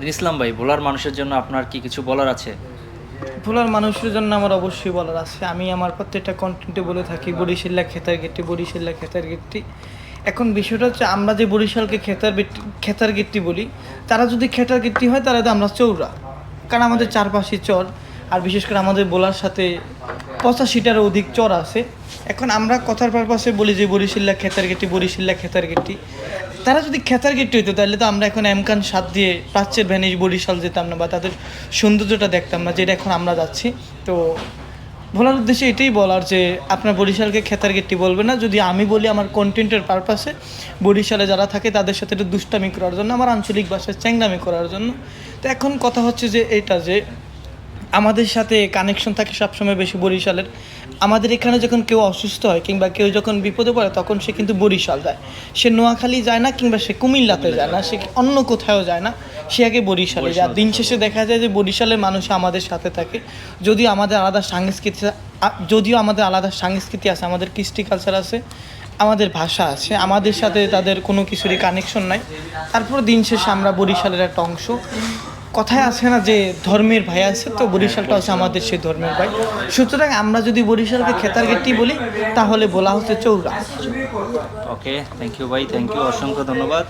ইসলাম ভাই, ভোলার মানুষের জন্য আপনার কি কিছু বলার আছে? ভোলার মানুষের জন্য আমার অবশ্যই বলার আছে। আমি আমার প্রত্যেকটা কন্টেন্টে বলে থাকি বরিশাল্লা খেতার গেটটি, বরিশাল্লা খেতার গেটটি। এখন বিষয়টা হচ্ছে আমরা যে বরিশালকে খেতার গেটটি বলি, তারা যদি খেতার গেটটি হয় তাহলে তো আমরা চৌরা, কারণ আমাদের চারপাশে চর। আর বিশেষ করে আমাদের বলার সাথে 85টারও অধিক চর আছে। এখন আমরা কথার পারপাসে বলি যে বরিশাল্লা খেতার গেটটি, বরিশাল্লা খেতার গেটটি। তারা যদি খেতার গেটটি হইতো তাহলে তো আমরা এখন এমকান সাত দিয়ে প্রাচ্যের ভ্যানিশ বরিশাল যেতাম না, বা তাদের সৌন্দর্যটা দেখতাম না, যেটা এখন আমরা যাচ্ছি। তো বলার উদ্দেশ্যে এটাই বলার যে আপনার বরিশালকে খেতার গেটটি বলবে না। যদি আমি বলি আমার কন্টেন্টের পারপাসে বরিশালে যারা থাকে তাদের সাথে একটু দুষ্টামি করার জন্য, আমার আঞ্চলিক ভাষায় চ্যাংরামি করার জন্য। তো এখন কথা হচ্ছে যে এটা যে আমাদের সাথে কানেকশন থাকে সবসময় বেশি বরিশালের। আমাদের এখানে যখন কেউ অসুস্থ হয় কিংবা কেউ যখন বিপদে পড়ে তখন সে কিন্তু বরিশাল যায়। সে নোয়াখালী যায় না, কিংবা সে কুমিল্লাতে যায় না, সে অন্য কোথাও যায় না, সে আগে বরিশালে যায়। দিন শেষে দেখা যায় যে বরিশালের মানুষ আমাদের সাথে থাকে। যদিও আমাদের আলাদা সংস্কৃতি আছে, আমাদের কৃষ্টি কালচার আছে, আমাদের ভাষা আছে, আমাদের সাথে তাদের কোনো কিছুরই কানেকশন নাই। তারপর দিন শেষে আমরা বরিশালের একটা অংশ। কথায় আছে না যে ধর্মের ভাই আছে, তো বরিশালটা আছে আমাদের সেই ধর্মের ভাই। সুতরাং আমরা যদি বরিশালকে খেতার গেটটি বলি তাহলে বলা হচ্ছে চৌরা। ওকে, থ্যাংক ইউ ভাই, থ্যাংক ইউ, অসংখ্য ধন্যবাদ।